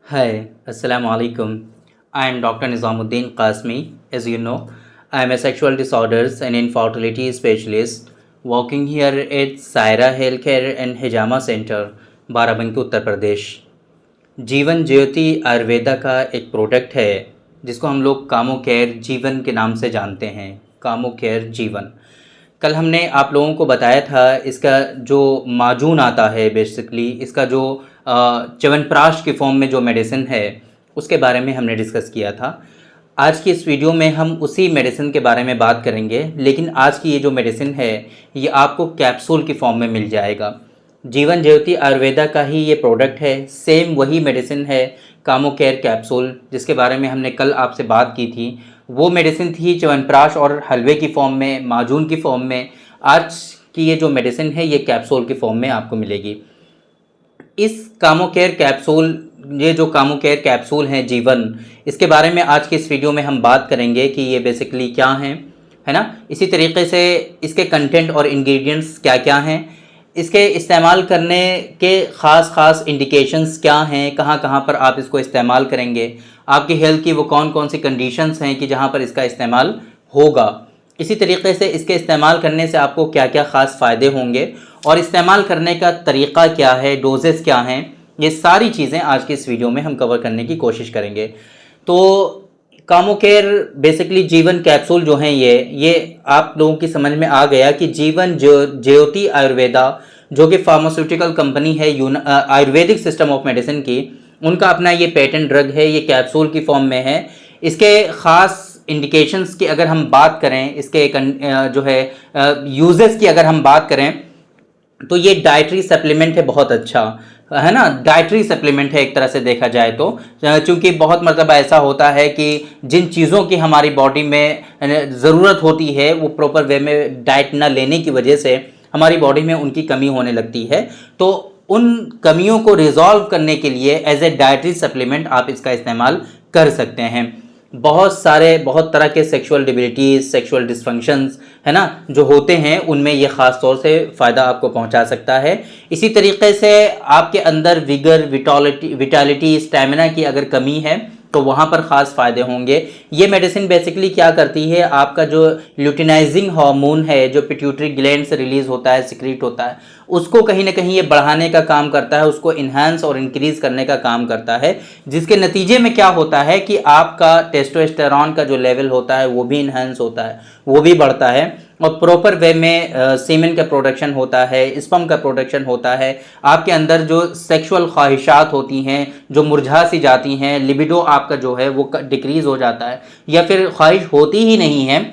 Hi, Assalamu alaikum. I am Dr. Nizamuddin Qasmi. As you know, I am a sexual disorders and infertility specialist working here at Saira Healthcare and Hijama Center, Barabanki Uttar Pradesh. Jeevan Jyoti Ayurveda का एक product है जिसको हम लोग कामो care जीवन के नाम से जानते हैं। कामो केयर जीवन, कल हमने आप लोगों को बताया था इसका जो माजून आता है, बेसिकली इसका जो च्यवनप्राश की फॉर्म में जो मेडिसिन है उसके बारे में हमने डिस्कस किया था। आज की इस वीडियो में हम उसी मेडिसिन के बारे में बात करेंगे, लेकिन आज की ये जो मेडिसिन है ये आपको कैप्सूल की फॉर्म में मिल जाएगा। जीवन ज्योति आयुर्वेदा का ही ये प्रोडक्ट है, सेम वही मेडिसिन है कामो केयर कैप्सूल, जिसके बारे में हमने कल आपसे बात की थी। वो मेडिसिन थी च्यवनप्राश और हलवे की फॉर्म में, माजून की फॉर्म में। आज की ये जो मेडिसिन है ये कैप्सूल की फॉर्म में आपको मिलेगी। इस कामो केयर कैप्सूल, ये जो कामो केयर कैप्सूल हैं जीवन, इसके बारे में आज की इस वीडियो में हम बात करेंगे कि ये बेसिकली क्या हैं, है ना। इसी तरीके से इसके कंटेंट और इंग्रेडिएंट्स क्या क्या हैं, इसके इस्तेमाल करने के ख़ास इंडिकेशंस क्या हैं, कहाँ कहाँ पर आप इसको इस्तेमाल करेंगे, आपकी हेल्थ की वो कौन कौन सी कंडीशंस हैं कि जहाँ पर इसका इस्तेमाल होगा। इसी तरीके से इसके इस्तेमाल करने से आपको क्या क्या ख़ास फ़ायदे होंगे और इस्तेमाल करने का तरीक़ा क्या है, डोजेस क्या हैं, ये सारी चीज़ें आज की इस वीडियो में हम कवर करने की कोशिश करेंगे। तो कामो केयर बेसिकली जीवन कैप्सूल जो हैं ये आप लोगों की समझ में आ गया कि जीवन ज्योति आयुर्वेदा जो कि फार्मास्यूटिकल कंपनी है आयुर्वेदिक सिस्टम ऑफ मेडिसिन की, उनका अपना ये पेटेंट ड्रग है, ये कैप्सूल की फॉर्म में है। इसके ख़ास इंडिकेशंस की अगर हम बात करें, इसके जो है यूजेस की अगर हम बात करें, तो ये डाइटरी सप्लीमेंट है, बहुत अच्छा है ना। डाइटरी सप्लीमेंट है एक तरह से देखा जाए तो, चूँकि बहुत मतलब ऐसा होता है कि जिन चीज़ों की हमारी बॉडी में ज़रूरत होती है वो प्रॉपर वे में डाइट ना लेने की वजह से हमारी बॉडी में उनकी कमी होने लगती है। तो उन कमियों को रिजॉल्व करने के लिए एज ए डाइटरी सप्लीमेंट आप इसका इस्तेमाल कर सकते हैं। बहुत तरह के सेक्सुअल डिबिलिटीज, सेक्सुअल डिसफंक्शंस है ना जो होते हैं, उनमें ये ख़ास तौर से फ़ायदा आपको पहुंचा सकता है। इसी तरीके से आपके अंदर विगर, विटालिटी, स्टैमिना की अगर कमी है तो वहाँ पर ख़ास फ़ायदे होंगे। ये मेडिसिन बेसिकली क्या करती है, आपका जो ल्यूटिनाइजिंग हार्मोन है जो पिट्यूटरी ग्लैंड से रिलीज़ होता है, सिक्रीट होता है, उसको कहीं ना कहीं ये बढ़ाने का काम करता है, उसको इन्हांस और इंक्रीज़ करने का काम करता है, जिसके नतीजे में क्या होता है कि आपका टेस्टोस्टेरॉन का जो लेवल होता है वो भी इन्हांस होता है, वो भी बढ़ता है और प्रॉपर वे में सीमेन का प्रोडक्शन होता है, स्पर्म का प्रोडक्शन होता है। आपके अंदर जो सेक्सुअल ख्वाहिशात होती हैं जो मुरझा सी जाती हैं, लिबिडो आपका जो है वो डिक्रीज़ हो जाता है या फिर ख्वाहिश होती ही नहीं है,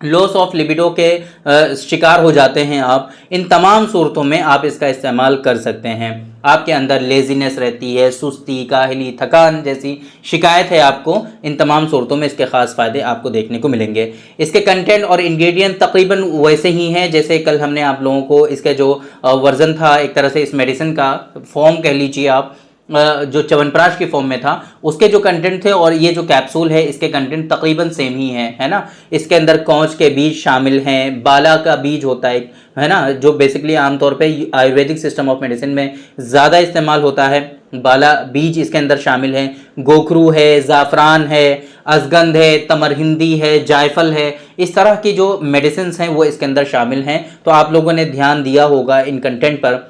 लॉस ऑफ लिबिडो के शिकार हो जाते हैं आप, इन तमाम सूरतों में आप इसका इस्तेमाल कर सकते हैं। आपके अंदर लेजीनेस रहती है, सुस्ती, काहली, थकान जैसी शिकायत है आपको, इन तमाम सूरतों में इसके ख़ास फ़ायदे आपको देखने को मिलेंगे। इसके कंटेंट और इंग्रेडिएंट तकरीबन वैसे ही हैं जैसे कल हमने आप लोगों को इसका जो वर्ज़न था, एक तरह से इस मेडिसिन का फॉर्म कह लीजिए आप, जो च्यवनप्राश की फॉर्म में था, उसके जो कंटेंट थे और ये जो कैप्सूल है इसके कंटेंट तकरीबन सेम ही है ना। इसके अंदर कौच के बीज शामिल हैं, बाला का बीज होता है ना, जो बेसिकली आमतौर पे आयुर्वेदिक सिस्टम ऑफ मेडिसिन में ज़्यादा इस्तेमाल होता है। बाला बीज इसके अंदर शामिल हैं, गोखरू है, ज़ाफ़रान है, अजगंध है, तमरहिंदी है, जायफल है, इस तरह की जो मेडिसिन हैं वो इसके अंदर शामिल हैं। तो आप लोगों ने ध्यान दिया होगा इन कंटेंट पर।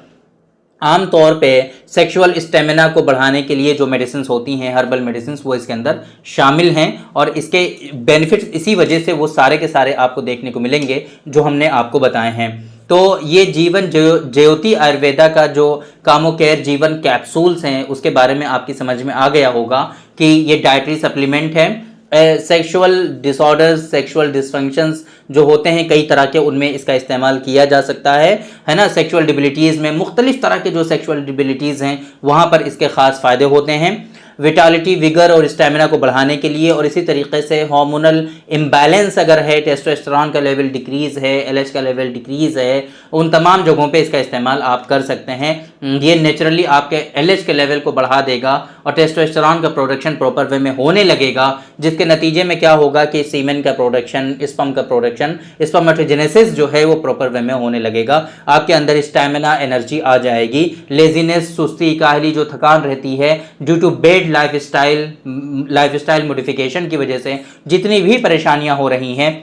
आम तौर पे सेक्सुअल स्टेमिना को बढ़ाने के लिए जो मेडिसिन होती हैं, हर्बल मेडिसिन, वो इसके अंदर शामिल हैं और इसके बेनिफिट्स इसी वजह से वो सारे के सारे आपको देखने को मिलेंगे जो हमने आपको बताए हैं। तो ये जीवन ज्योति आयुर्वेदा का जो कामो केयर जीवन कैप्सूल्स हैं उसके बारे में आपकी समझ में आ गया होगा कि ये डाइटरी सप्लीमेंट है। सेक्सुअल डिसऑर्डर्स, सेक्सुअल डिसफंक्शंस जो होते हैं कई तरह के, उनमें इसका इस्तेमाल किया जा सकता है ना। सेक्सुअल डिबिलिटीज़ में मुख्तलिफ तरह के जो सेक्सुअल डिबिलिटीज़ हैं वहाँ पर इसके ख़ास फ़ायदे होते हैं। विटालिटी, विगर और स्टेमिना को बढ़ाने के लिए, और इसी तरीके से हार्मोनल इम्बैलेंस अगर है, टेस्टोस्टेरॉन का लेवल डिक्रीज़ है, एलएच का लेवल डिक्रीज़ है, उन तमाम जगहों पे इसका इस्तेमाल आप कर सकते हैं। ये नेचुरली आपके एलएच के लेवल को बढ़ा देगा और टेस्टोस्टेरॉन का प्रोडक्शन प्रॉपर वे में होने लगेगा, जिसके नतीजे में क्या होगा कि सीमेन का प्रोडक्शन, स्पर्म का प्रोडक्शन, स्पर्मेटोजेनेसिस जो है वो प्रॉपर वे में होने लगेगा। आपके अंदर स्टैमिना, एनर्जी आ जाएगी। लेजीनेस, सुस्ती, काहली, जो थकान रहती है due to bed bad lifestyle modification की वजह से जितनी भी परेशानियां हो रही हैं,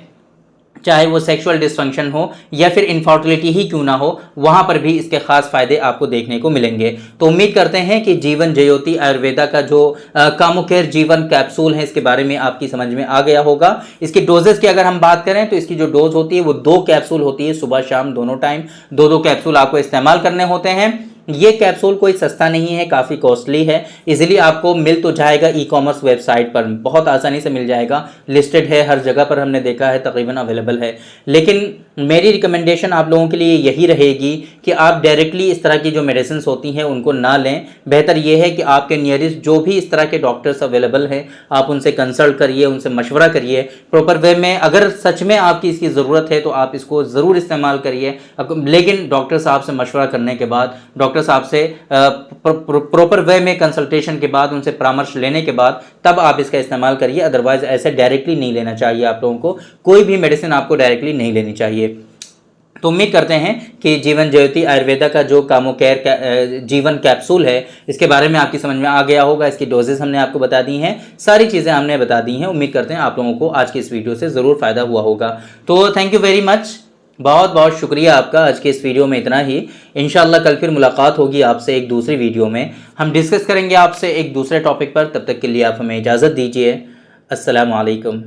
चाहे वो सेक्सुअल डिसफंक्शन हो या फिर इनफर्टिलिटी ही क्यों ना हो, वहां पर भी इसके खास फायदे आपको देखने को मिलेंगे। तो उम्मीद करते हैं कि जीवन ज्योति आयुर्वेदा का जो कामोकेयर जीवन कैप्सूल है, इसके बारे में आपकी समझ में आ गया होगा। इसकी डोजेस की अगर हम बात करें तो इसकी जो डोज होती है वो 2 कैप्सूल होती है, सुबह शाम दोनों टाइम 2-2 कैप्सूल आपको इस्तेमाल करने होते हैं। ये कैप्सूल कोई सस्ता नहीं है, काफ़ी कॉस्टली है। इजीली आपको मिल तो जाएगा ई-कॉमर्स वेबसाइट पर, बहुत आसानी से मिल जाएगा, लिस्टेड है हर जगह पर, हमने देखा है तकरीबन अवेलेबल है। लेकिन मेरी रिकमेंडेशन आप लोगों के लिए यही रहेगी कि आप डायरेक्टली इस तरह की जो मेडिसिन होती हैं उनको ना लें। बेहतर यह है कि आपके नियरेस्ट जो भी इस तरह के डॉक्टर्स अवेलेबल हैं, आप उनसे कंसल्ट करिए, उनसे मशवरा करिए प्रॉपर वे में। अगर सच में आपकी इसकी ज़रूरत है तो आप इसको ज़रूर इस्तेमाल करिए, लेकिन डॉक्टर साहब से मशवरा करने के बाद, डॉक्टर साहब से प्रॉपर वे में कंसल्टेशन के बाद, उनसे परामर्श लेने के बाद तब आप इसका इस्तेमाल करिए। अदरवाइज ऐसे डायरेक्टली नहीं लेना चाहिए आप लोगों को, कोई भी मेडिसिन आपको डायरेक्टली नहीं लेनी चाहिए। तो उम्मीद करते हैं कि जीवन ज्योति आयुर्वेदा का जो कामोकेयर जीवन कैप्सूल है, इसके बारे में आपकी समझ में आ गया होगा। इसकी डोजेस हमने आपको बता दी हैं, सारी चीज़ें हमने बता दी हैं। उम्मीद करते हैं आप लोगों को आज की इस वीडियो से ज़रूर फ़ायदा हुआ होगा। तो थैंक यू वेरी मच, बहुत बहुत शुक्रिया आपका। आज के इस वीडियो में इतना ही। इंशाल्लाह कल फिर मुलाकात होगी आपसे एक दूसरी वीडियो में, हम डिस्कस करेंगे आपसे एक दूसरे टॉपिक पर। तब तक के लिए आप हमें इजाज़त दीजिए। अस्सलामु अलैकुम।